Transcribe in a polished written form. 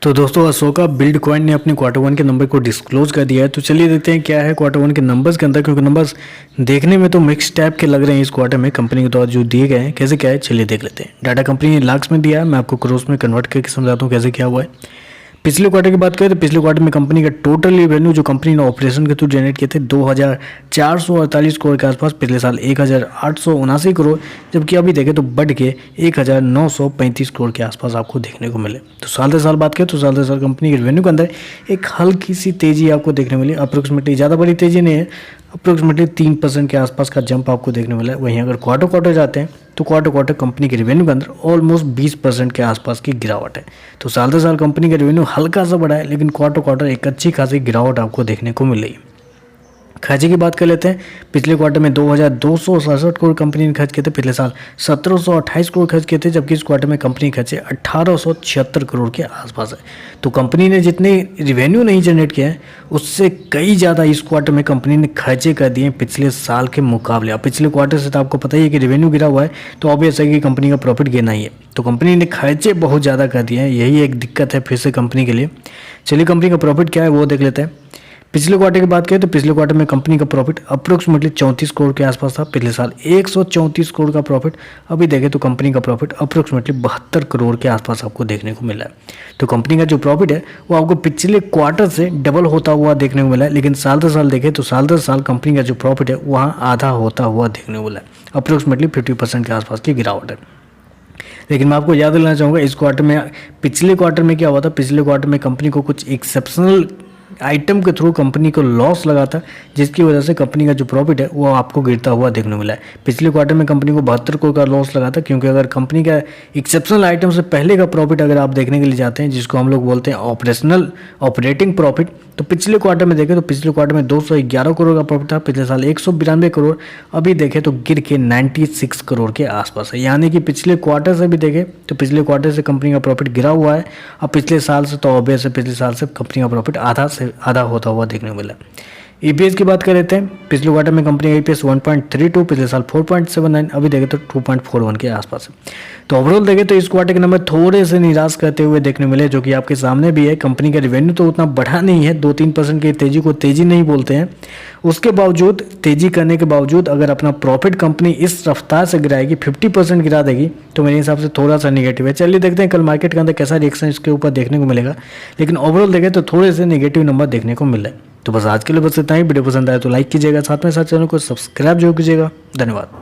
तो दोस्तों Ashoka build coin ने अपने क्वार्टर वन के नंबर को डिस्क्लोज कर दिया है। तो चलिए देखते हैं क्या है क्वार्टर वन के नंबर्स के अंदर, क्योंकि नंबर्स देखने में तो मिक्स टाइप के लग रहे हैं इस क्वार्टर में कंपनी के द्वारा जो दिए गए हैं। कैसे क्या है चलिए देख लेते हैं। डाटा कंपनी ने लाख्स में दिया है, मैं आपको करोड़ में कन्वर्ट करके समझाता हूँ कैसे क्या हुआ है। पिछले क्वार्टर की बात करें तो पिछले क्वार्टर में कंपनी का टोटल रेवेन्यू जो कंपनी ने ऑपरेशन के थ्रू जनरेट किए थे 2448 करोड़ के आसपास, पिछले साल 1879 करोड़, जबकि अभी देखें तो बढ़ के 1935 करोड़ के आसपास आपको देखने को मिले। तो साल दर साल बात करें तो साल दर साल कंपनी के रेवेन्यू के अंदर एक हल्की सी तेजी आपको देखने मिली। अप्रोक्सीमेटली ज़्यादा बड़ी तेजी नहीं है, अप्रोक्सीमेटली 3% के आसपास का जंप आपको देखने मिला है। वहीं अगर क्वार्टर जाते हैं तो क्वार्टर कंपनी के रेवेन्यू के अंदर ऑलमोस्ट 20% के आसपास की गिरावट है। तो साल दर साल कंपनी का रेवेन्यू हल्का सा बढ़ा है, लेकिन क्वार्टर एक अच्छी खासी गिरावट आपको देखने को मिल रही है। खर्चे की बात कर लेते हैं। पिछले क्वार्टर में 2267 करोड़ कंपनी ने खर्च किए थे, पिछले साल 1728 करोड़ खर्च किए थे, जबकि इस क्वार्टर में कंपनी खर्चे 1876 करोड़ के आसपास है। तो कंपनी ने जितने रिवेन्यू नहीं जनरेट किया है उससे कई ज़्यादा इस क्वार्टर में कंपनी ने खर्चे कर दिए पिछले साल के मुकाबले। अब पिछले क्वार्टर से तो आपको पता ही है कि रेवेन्यू गिरा हुआ है, तो ऑब्वियस है कि कंपनी का प्रॉफिट गिरना ही है। तो कंपनी ने खर्चे बहुत ज़्यादा कर दिए हैं, यही एक दिक्कत है फिर से कंपनी के लिए। चलिए कंपनी का प्रॉफिट क्या है वो देख लेते हैं। पिछले क्वार्टर की बात करें तो पिछले क्वार्टर में कंपनी का प्रॉफिट अप्रोक्सीमेटली 34 करोड़ के आसपास था, पिछले साल 134 करोड़ का प्रॉफिट। अभी देखें तो कंपनी का प्रॉफिट अप्रोक्सीमेटली 72 करोड़ के आसपास आपको देखने को मिला है। तो कंपनी का जो प्रॉफिट है वो आपको पिछले क्वार्टर से डबल होता हुआ देखने को मिला है, लेकिन साल दर साल देखें तो साल दर साल कंपनी का जो प्रॉफिट है वहाँ आधा होता हुआ देखने को मिला है। अप्रोक्सीमेटली 50% के आसपास की गिरावट है। लेकिन मैं आपको याद दिलाना चाहूँगा इस क्वार्टर में, पिछले क्वार्टर में क्या हुआ था, पिछले क्वार्टर में कंपनी को कुछ एक्सेप्शनल आइटम के थ्रू कंपनी को लॉस लगा था, जिसकी वजह से कंपनी का जो प्रॉफिट है वो आपको गिरता हुआ देखने को मिला है। पिछले क्वार्टर में कंपनी को 72 करोड़ का लॉस लगा था, क्योंकि अगर कंपनी का एक्सेप्शनल आइटम से पहले का प्रॉफिट अगर आप देखने के लिए जाते हैं, जिसको हम लोग बोलते हैं ऑपरेटिंग प्रॉफिट, तो पिछले क्वार्टर में देखें तो पिछले क्वार्टर में 211 करोड़ का प्रॉफिट था, पिछले साल 192 करोड़, अभी देखें तो गिर के 96 करोड़ के आसपास है। यानी कि पिछले क्वार्टर से भी देखें तो पिछले क्वार्टर से कंपनी का प्रॉफिट गिरा हुआ है। अब पिछले साल से तो ऑब्वियस है पिछले साल से कंपनी का प्रॉफिट आधा होता हुआ देखने को मिला। ईपीएस की बात कर लेते हैं। पिछले क्वार्टर में कंपनी का ईपीएस 1.32, पिछले साल 4.79, अभी देखें तो 2.41 के आसपास है। तो ओवरऑल देखें तो इस क्वार्टर के नंबर थोड़े से निराश करते हुए देखने मिले, जो कि आपके सामने भी है। कंपनी का रेवेन्यू तो उतना बढ़ा नहीं है, 2-3% की तेजी को तेजी नहीं बोलते हैं। उसके बावजूद, तेजी करने के बावजूद अगर अपना प्रॉफिट कंपनी इस रफ्तार से गिराएगी, 50% गिरा देगी, तो मेरे हिसाब से थोड़ा सा निगेटिव है। चलिए देखते हैं कल मार्केट के अंदर कैसा रिएक्शन इसके ऊपर देखने को मिलेगा, लेकिन ओवरऑल देखें तो थोड़े से निगेटिव नंबर देखने को मिल रहे हैं। तो बस आज के लिए बस इतना ही। वीडियो पसंद आए तो लाइक कीजिएगा, साथ में साथ चैनल को सब्सक्राइब जरूर कीजिएगा। धन्यवाद।